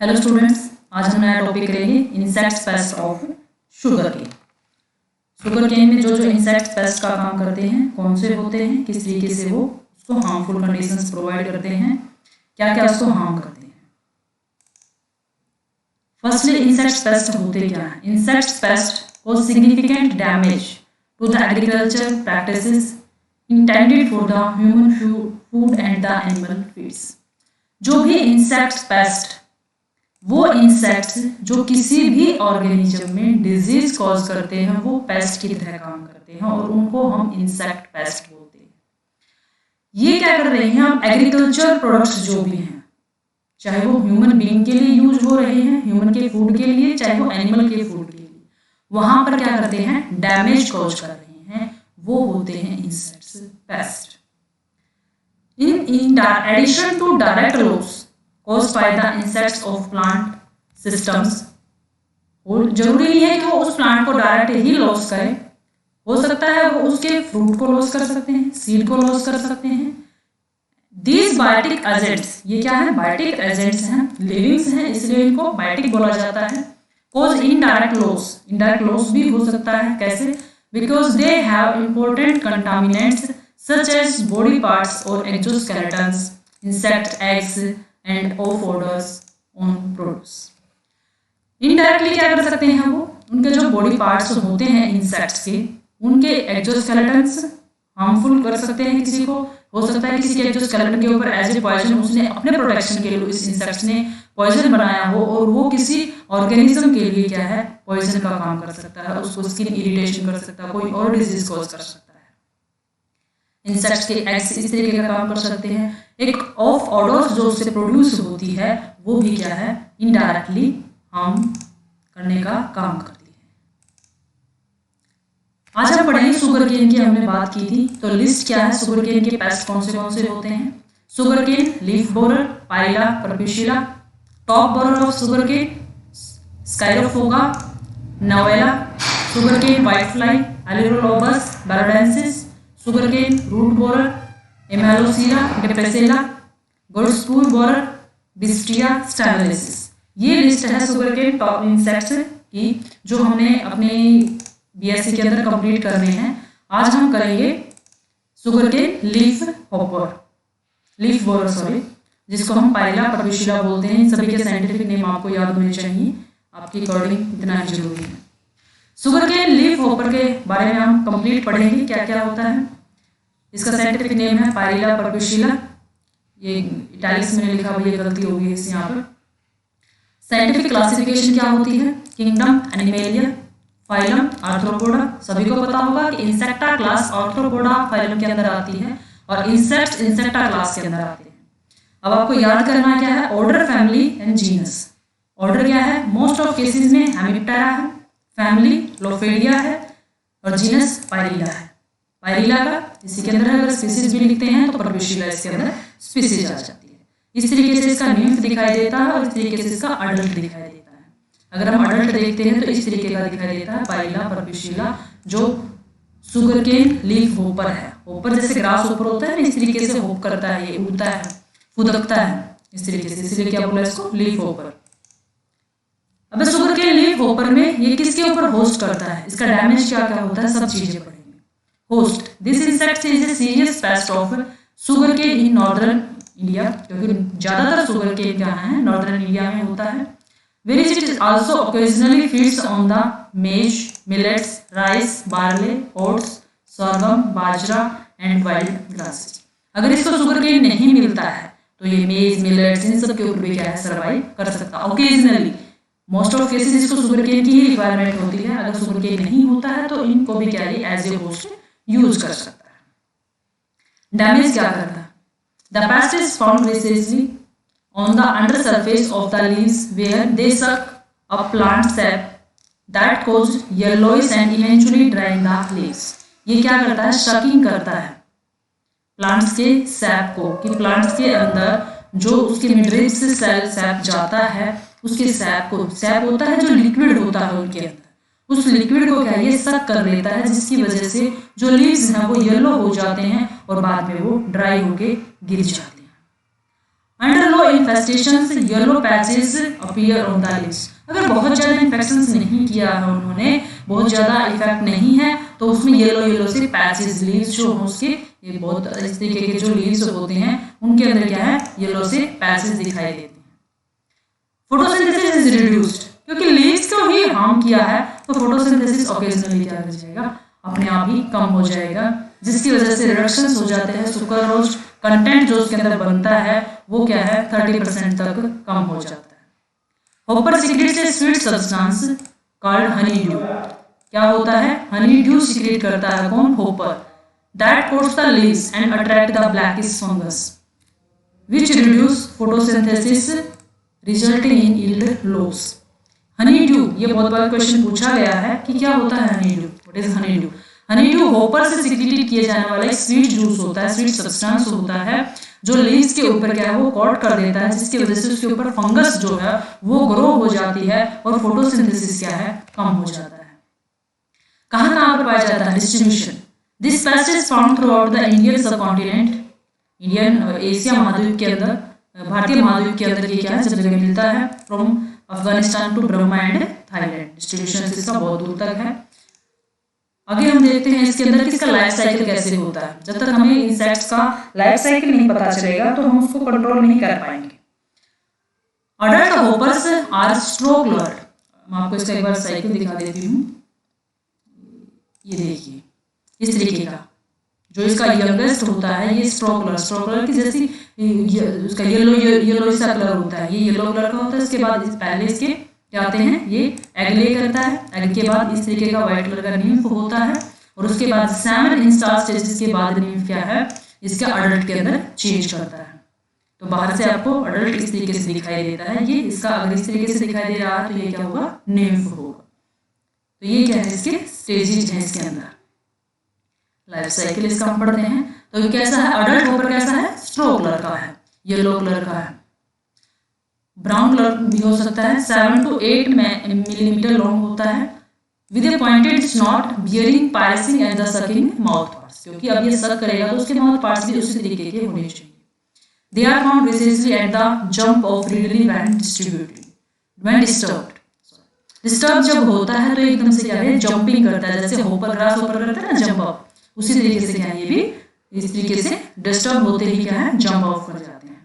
Hello students, आज हम नया टॉपिक करेंगे insects pest of sugarcane. Sugarcane में जो जो इंसेक्ट्स पेस्ट का काम करते हैं, कौन से होते हैं, किस तरीके से वो उसको हार्मफुल कंडीशंस प्रोवाइड करते हैं, क्या क्या उसको हार्म करते हैं। फर्स्टली इंसेक्ट्स पेस्ट होते क्या है? Insects pest cause significant damage to the agriculture practices intended for the human food and the animal feeds. जो भी इंसेक्ट्स पेस्ट, वो इंसेक्ट्स जो किसी भी ऑर्गेनिज्म में डिजीज कॉज करते हैं, वो पेस्ट की तरह काम करते हैं और उनको हम इंसेक्ट पेस्ट बोलते हैं। ये क्या कर रहे हैं? अब एग्रीकल्चर प्रोडक्ट्स जो भी हैं, चाहे वो ह्यूमन बीइंग के लिए यूज हो रहे हैं, ह्यूमन के फूड के लिए, चाहे वो एनिमल के फूड के लिए, वहां पर क्या करते हैं? डैमेज कॉज कर रहे हैं, वो होते हैं insects paste. in addition to direct loss caused by the insects of plant systems, जरूरी नहीं है कि वो उस प्लांट को डायरेक्ट ही लॉस करे, हो सकता है वो उसके फ्रूट को लॉस कर सकते हैं, सीड को लॉस कर सकते हैं। दीज बायोटिक एजेंट्स, ये क्या है? बायोटिक एजेंट्स हैं, लिविंग्स हैं, इसलिए इनको बायोटिक बोला जाता है। Cause indirect loss, indirect loss भी हो सकता है। कैसे? Because they have important contaminants such as body parts or exoskeletons, insect eggs and odors on produce। Indirectly क्या कर सकते हैं? वो उनके जो बॉडी पार्ट्स होते हैं इंसेक्ट्स के, उनके एक्जोस्केलेटन्स हार्मफुल कर सकते हैं किसी को। हो सकता है किसी के एक्जोस्केलेटन के ऊपर एज ए पॉइजन, उसने अपने प्रोटेक्शन के लिए इस इंसेक्ट्स ने पॉइजन बनाया हो और वो किसी ऑर्गेनिज्म के लिए क्या है? पॉइजन का काम कर सकता है, उसको स्किन इरिटेशन कर सकता है, कोई और डिजीज कॉज कर सकता है। इंसेक्ट्स के एग्स इस तरीके का काम कर सकते हैं। एक ऑफ ऑडर्स जो उससे प्रोड्यूस होती है, वो भी क्या है? इनडायरेक्टली हार्म करने का काम करती है। आज हम पढ़ेंगे शुगर केन की, हमने बात की थी, तो लिस्ट क्या है शुगर केन के पेस्ट कौन से होते हैं? Sugarcane leaf borer, Pyrilla perpusilla, top borer of sugarcane Scirpophaga nivella, sugarcane white fly Aleurolobus barodensis, sugarcane root borer Emmalocera depressella, Gurdaspur borer Bissetia steniellus. ये list है sugar cane top insects की, जो हमने अपने BSc के अंदर complete करने हैं। आज हम करेंगे sugarcane leaf borer sorry, जिसको हम पाइला परपिशिला बोलते हैं। इन सभी के साइंटिफिक नेम आपको याद होने चाहिए, आपकी अकॉर्डिंग इतना ही जरूरी है। शुगर केन लीफ हॉपर के बारे में हम कंप्लीट पढ़ेंगे, क्या क्या होता है। इसका साइंटिफिक नेम है पाइला परपिशिला। ये इटैलिक्स में लिखा हुआ, ये गलती हो गई इस यहाँ पर। साइंटिफिक क्लासिफिकेशन क्या होती है? Kingdom animalia, phylum arthropoda. सभी को पता होगा कि इंसेक्टा क्लास आर्थ्रोपोडा फाइलम के अंदर आती है और इंसेक्ट्स इंसेक्टा क्लास के अंदर आते हैं। अब आपको याद करना क्या है? Order, family and genus. Order क्या है? मोस्ट ऑफ केसेस में हेमिप्टेरा है, फैमिली लोफेडिया है और जीनस पायरिला है। पायरिला का इसी के अंदर अगर स्पीसीज भी लिखते हैं तो परपिशिला इसके अंदर स्पीसीज आ जाती है। इस तरीके से इसका न्यूफ दिखाई देता है और इस तरीके से इसका अडल्ट दिखाई देता है। अगर हम अडल्ट देखते हैं तो इस तरीके का दिखाई देता है पायरिला परपिशिला, जो शुगर केन लीफ होपर है। होपर जैसे ग्रास होपर होता है ना, इस तरीके से होप करता है, ये उड़ता है, फुदकता है इस तरीके से, इसलिए क्या बोला इसको? Leaf hopper. अब शुगर केन लीफ होपर में ये किसके ऊपर होस्ट करता है, इसका डैमेज क्या क्या होता है, सब चीजें पढ़ेंगे। Host, this insect is a serious pest of sugarcane in northern India, क्योंकि ज्यादातर शुगर केन क्या है? नॉर्दर्न इंडिया में होता है। Which it also occasionally feeds on the maize, millets, rice, barley, oats, sorghum, bajra and wild grasses. अगर इसको sugar cane नहीं मिलता है तो ये मेज, मिलेट्स, इन सब के ऊपर भी क्या है? सर्वाइव कर सकता है ओकेजनली। मोस्ट ऑफ केसेस इसको शुगर केन की ही रिक्वायरमेंट होती है। अगर शुगर केन नहीं होता है तो इनको भी क्या है? एज ए होस्ट यूज कर सकता है। डैमेज क्या करता है? The pest is found basically on the under surface of the leaves where they suck a plant sap that cause yellowish and eventually drying the leaves. ये क्या करता है? शकिंग करता है प्लांट्स के सैप को, कि प्लांट्स के अंदर जो उसके मिडरिज से सैप जाता है, उसके सैप को, सैप होता है जो लिक्विड होता है उनके अंदर, उस लिक्विड को क्या ये सक कर लेता है, जिसकी वजह से जो लीव्स हैं वो येलो हो जाते हैं और बाद में वो ड्राई होके गिर जाते हैं। Under low infestations yellow patches appear on the leaves. अगर बहुत ज़्यादा इन्फेक्शंस नहीं किया है उन्होंने, बहुत ज़्यादा इफेक्ट नहीं है, तो उसमें येलो से पैचेस लीव्स जो हैं उसके, ये बहुत इस तरीके के जो लीव्स होते हैं उनके अंदर क्या है, येलो से पैचेस दिखाई देते हैं। फोटोसिंथेसिस इज रिड्यूस्ड, क्योंकि लीव्स को ही हार्म किया है तो फोटोसिंथेसिस ओकेजनली क्या हो जाएगा, अपने आप ही कम हो जाएगा, जिसकी वजह से रिडक्शंस हो जाते हैं। सुक्रोज कंटेंट जो उसके अंदर बनता है वो क्या है 30% तक कम हो जाता है। होपर सीक्रेट्स ए sweet substance called Honey due. क्या होता है, हनी ड्यू सीक्रेट करता है कौन, hopper, that quotes the leaves and attract the blackish fungus which reduce photosynthesis resulting in yield loss. Honey due, ये बहुत बार क्वेश्चन पूछा गया है कि क्या होता है Honey due, what is Honey due. Honey due hopper से सिक्रेटेड किए जाने वाला एक स्वीट जूस होता है, स्वीट सब्सटेंस होता है जो लीव्स के ऊपर क्या है वो कोट कर देता है, जिसकी वजह से उसके ऊपर फंगस जो है वो ग्रो हो जाती है और फोटोसिंथेसिस क्या है कम हो जाता है। कहाँ पर पाया जाता है, distribution. This paste is found through out the Indian सब कॉन्टिनेंट, इंडियन एशिया महाद्वीप के अंदर, भारतीय महाद्वीप के अंदर ये क्या है सब जगह मिलता है, from Afghanistan to Burma and Thailand. Distribution इसका बहुत दूर तक है। आगे हम देखते हैं इसके अंदर किसका लाइफ साइकिल कैसे होता है। जब तक हमें इंसेक्ट्स का लाइफ साइकिल नहीं पता चलेगा तो हम उसको कंट्रोल नहीं कर पाएंगे। Adult hoppers are straw coloured. मैं आपको इसका एक बार साइकिल दिखा देती हूँ। ये देखिए इस तरीके का जो इसका यंगेस्ट होता है ये स्ट्रोक कलर की जैसी उसका येलो सा कलर होता है, ये येलो कलर का होता है। इसके बाद पहले इसके क्या आते हैं, ये एग ले करता है, एग के बाद इस तरीके का व्हाइट कलर का नीम्फ होता है और उसके बाद 7 इंस्टार स्टेजेस के बाद नीम्फ क्या है इसका अडल्ट के अंदर चेंज करता है। तो बाहर से आपको अडल्ट इस तरीके से दिखाई देता है, ये इसका अगर इस तरीके से दिखाई दे रहा है तो ये क्या होगा, नीम्फ होगा। तो ये क्या है इसके स्टेजेस हैं इसके अंदर, लाइफ साइकिल इसका हम पढ़ते हैं। तो कैसा है, अडल्ट होपर कैसा है, स्ट्रोक कलर का है, येलो कलर का है, ब्राउन कलर भी हो सकता है, 7 to 8 मिलीमीटर लॉन्ग होता है, with a pointed snout bearing piercing and the sucking mouth parts. क्योंकि अब ये सक करेगा तो उसके माउथ पार्ट्स भी उसी तरीके के होने चाहिए। They are found precisely at the jump off readily when distributed when disturbed. Disturb जब होता है तो एकदम से क्या है जंपिंग करता है, जैसे होपर ग्रास होपर करता है ना जंप अप, उसी तरीके से क्या है ये भी इस तरीके से डिस्टर्ब होते ही क्या है जंप ऑफ कर जाते हैं।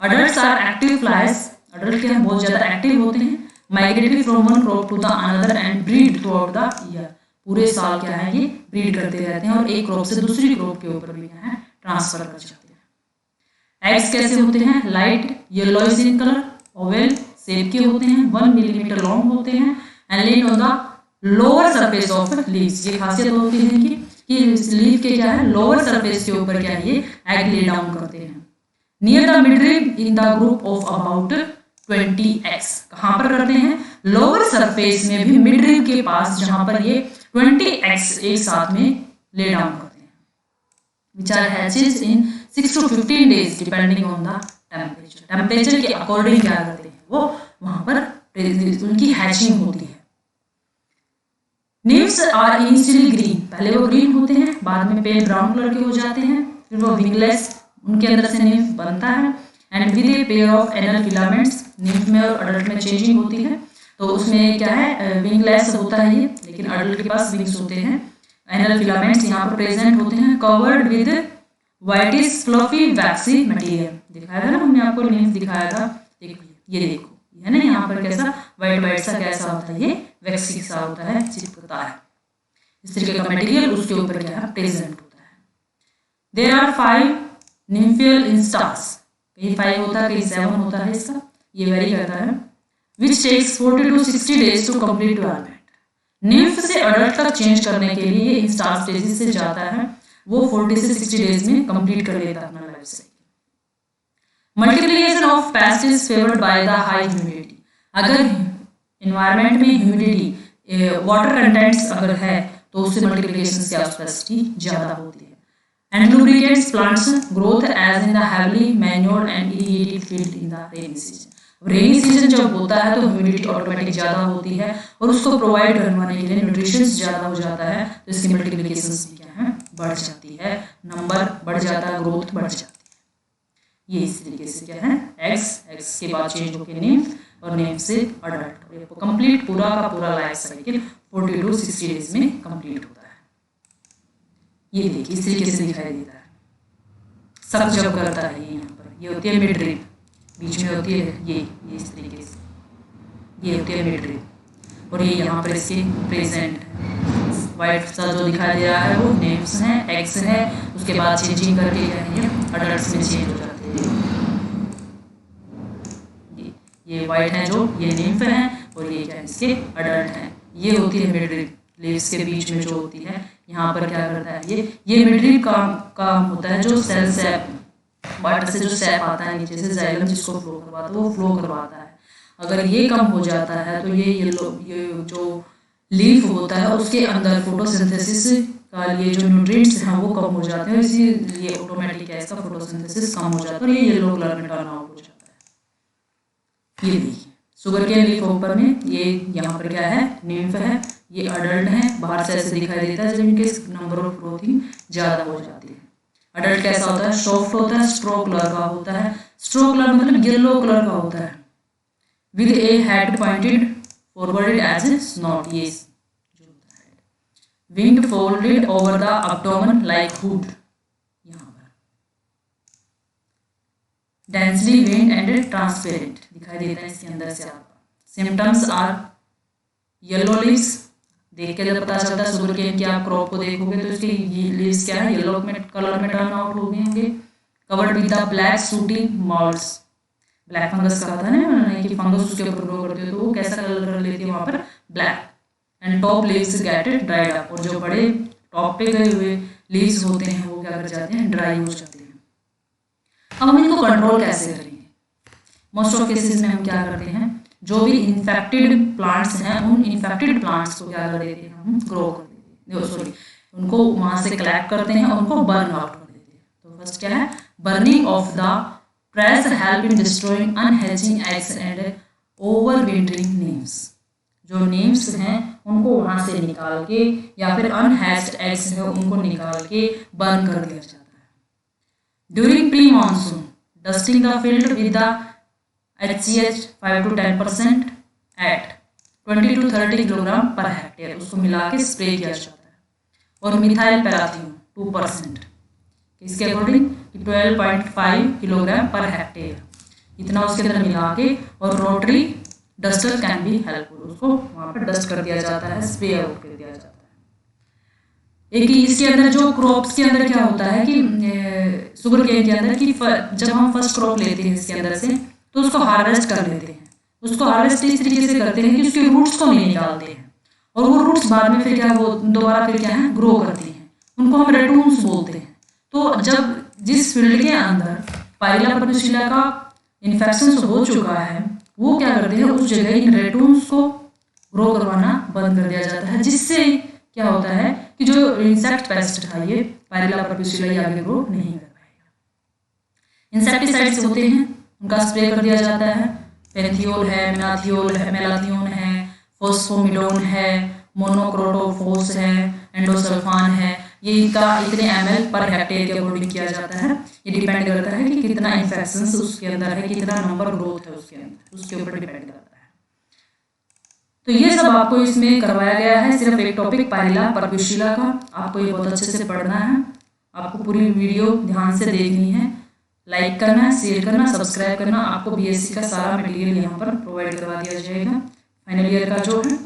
Adults are active flies. Adult क्या है बहुत ज्यादा एक्टिव होते हैं, migratory from one crop to the another and breed throughout the year. पूरे साल क्या है ये ब्रीड करते रहते हैं और एक क्रॉप से दूसरी क्रॉप के ऊपर भी क्या है ट्रांसफर कर जाते हैं। एग्स कैसे होते हैं, light yellowish in colour, Oval shape के होते हैं, 1 मिलीमीटर लॉन्ग होते हैं and lane on the lower surface of leaves. ये खासियत होती है कि लीफ के क्या है लोअर सरफेस के ऊपर क्या है ये एग ले डाउन करते हैं। Near the midrib in the group of about 20 eggs। कहाँ पर करते हैं, लोअर सरफेस में भी मिडरिब के पास जहां पर ये 20 eggs एक साथ में ले डाउन करते हैं। which are hatches in 6 to 15 days depending on the temperature। Temperature के अकॉर्डिंग क्या करते हैं वो वहां पर उनकी हैचिंग होती है। नीव्स आर इनिशियली ग्रीन, पहले वो ग्रीन होते हैं बाद में पेल ब्राउन कलर के हो जाते हैं, फिर वो विंगलेस उनके अंदर से नीव बनता है and with a pair of anal filaments. नीव में और अडल्ट में चेंजिंग होती है तो उसमें क्या है विंगलेस होता है ये, लेकिन अडल्ट के पास विंग्स होते हैं। एनल फिलामेंट्स यहाँ पर प्रेजेंट होते हैं, covered with whitish fluffy vaccine material. दिखाया था ना हमने आपको नीव दिखाया था, देखो ये देखो है ना यहाँ पर कैसा व्हाइट व्हाइट सा कैसा होता है, ये वैक्सी सा होता है, चिपकता है, इस तरीके का मटेरियल उसके ऊपर क्या है प्रेजेंट होता है। देयर आर 5 निम्फियल इंस्टार्स, कहीं 5 होता है कहीं 7 होता है, इसका ये वेरी करता है। Which takes 40 to 60 days to complete development. Nymph से अडल्ट तक चेंज करने के लिए इंस्टार स्टेजेस से जाता है, वो 40 से 60 डेज में कंप्लीट कर लेता है अपना life cycle. Multiplication of paste is favoured by the high humidity. अगर एनवायरनमेंट में ह्यूमिडिटी वाटर कंटेंट्स अगर है तो उससे मल्टीप्लिकेशन की कैपेसिटी ज्यादा होती है। And lubricates plants growth as in the heavily manured and irrigated field in the rainy season. Rainy season जब होता है तो ह्यूमिडिटी ऑटोमेटिक ज्यादा होती है और उसको प्रोवाइड करवाने के लिए न्यूट्रिशंस ज्यादा हो जाता है, तो इसकी मल्टीप्लिकेशन भी क्या है बढ़ जाती है, नंबर बढ़ जाता है, ग्रोथ बढ़ जाती है। ये इस तरीके से क्या है एक्स के बाद चेंज होकर निम्फ और निम्फ से अडल्ट। ये कंप्लीट पूरा का पूरा लाइफ साइकिल 40 to 60 डेज में कंप्लीट होता है। ये देखिए इस तरीके से दिखाई देता है। सब जब करता है ये यहाँ पर, ये होती है मिड रिब, बीच में होती है ये इस तरीके से, ये होती है मिड रिब, और ये यहाँ पर इसके प्रेजेंट वाइट सा जो दिखाई दे रहा है वो निम्फ्स हैं, एग्स है, उसके बाद चेंजिंग करके क्या है ये अडल्ट्स में चेंज हो जाते हैं। ये वाइट है जो ये निम्फ हैं और ये क्या है इसके अडल्ट हैं। ये होती है मिड रिब, लीव्स के बीच में जो होती है, यहाँ पर क्या करता है ये मिड रिब का होता है जो सेल सैप, वाटर से जो सैप आता है नीचे से जाइलम जिसको फ्लो करवाता है, वो फ्लो करवाता है। अगर ये कम हो जाता है तो ये जो लीफ होता है उसके अंदर फोटोसिंथेसिस का ये जो न्यूट्रिएंट्स हैं वो कम हो जाते हैं, इसीलिए ऑटोमेटिक इसका फोटोसिंथेसिस कम हो जाता है और ये येलो कलर में टर्न आउट हो जाता है। ये देखिए शुगर केन लीफ ऊपर में, ये यहाँ पर क्या है निम्फ है, ये अडल्ट है, बाहर से ऐसे दिखाई देता है जब इनके नंबर ऑफ ग्रोथिंग ज़्यादा हो जाती है। अडल्ट कैसा होता है, सॉफ्ट होता है, स्ट्रो कलर का होता है, स्ट्रो कलर मतलब येलो कलर का होता है, with a head pointed forwarded as a snout, ये जो होता है, wing folded over the abdomen like hood, यहाँ पर डेंसली वेन्ड एंड ट्रांसपेरेंट दिखाई देता है इसके अंदर से आपको। सिम्टम्स आर येलो लीव्स, देख के जब पता चलता है शुगर केन की आप क्रॉप को देखोगे तो इसकी लीव्स क्या है येलो में कलर में टर्न आउट हो गए होंगे। कवर्ड विद द ब्लैक सूटी मॉल्ड्स, ब्लैक फंगस कहा था ना कि फंगस उसके ऊपर ग्रो करती है तो वो कैसा कलर कर लेती है वहाँ पर black. And top leaves gate dried up, और जो बड़े टॉप पे गए हुए लीव्स होते हैं वो क्या कर जाते हैं ड्राई हो जाते हैं। अब हम इनको कंट्रोल कैसे करेंगे? मोस्ट ऑफ केसेस में हम क्या करते हैं, जो भी इन्फेक्टेड प्लांट्स हैं उन इन्फेक्टेड प्लांट्स को क्या कर देते हैं हम ग्रो कर देते हैं, सॉरी उनको वहाँ से कलेक्ट करते हैं और उनको बर्न आउट कर देते हैं। तो फर्स्ट क्या है, burning of the press help in destroying unhatching eggs and overwintering nymphs। जो nymphs हैं उनको वहाँ से निकाल के या फिर unhatched eggs हैं उनको निकाल के बर्न कर दिया जाता है। During pre-monsoon, dusting the field with the HCH 5 to 10% at 20 to 30 kilogram per hectare, उसको मिला के स्प्रे किया जाता है। और मिथाइल पैराथियम 2%, इसके अकॉर्डिंग 12.5 किलोग्राम पर हेक्टेयर, इतना उसके अंदर मिला के, और rotary duster can be helpful, उसको वहाँ पर डस्ट कर दिया जाता है, स्प्रे आउट कर दिया जाता है। एक इसके अंदर जो क्रॉप्स के अंदर क्या होता है कि शुगर केन के अंदर कि जब हम फर्स्ट क्रॉप लेते हैं इसके अंदर से तो उसको हार्वेस्ट कर लेते हैं। उसको हार्वेस्ट इस तरीके से करते हैं कि उसके रूट्स को नहीं निकालते हैं, और वो रूट्स बाद में फिर क्या वो दोबारा फिर क्या है ग्रो करती हैं, उनको हम रेटून्स बोलते हैं। तो जब जिस फील्ड के अंदर पाइला परपुशिला का इन्फेक्शन हो चुका है वो क्या करते हैं उस जगह इन रेटून्स को ग्रो करवाना बंद कर दिया जाता है, जिससे क्या होता है कि जो इंसेक्ट पेस्ट था ये पाइला परपुशिला ये आगे ग्रो नहीं कर पाएगा। इंसेक्टिसाइड्स होते हैं उनका स्प्रे कर दिया जाता है, पेंथियोल है, मेनाथियोल है, मेलाथियोन है, फोस्फोमिडोन है, मोनोक्रोटोफोस है, एंडोसल्फान है, ये इनका इतने ml पर हेक्टेयर के अकॉर्डिंग किया जाता है। ये डिपेंड करता है कि कितना इन्फेक्शंस उसके अंदर है, कितना नंबर ग्रोथ है उसके अंदर, उसके ऊपर डिपेंड करता है। तो ये सब आपको इसमें करवाया गया है, सिर्फ एक टॉपिक पाइला परपुशिला का, आपको ये बहुत अच्छे से पढ़ना है, आपको पूरी वीडियो ध्यान से देखनी है, लाइक करना है, शेयर करना, सब्सक्राइब करना। आपको BSc का सारा मटेरियल यहाँ पर प्रोवाइड करवा दिया जाएगा फाइनल ईयर का जो है।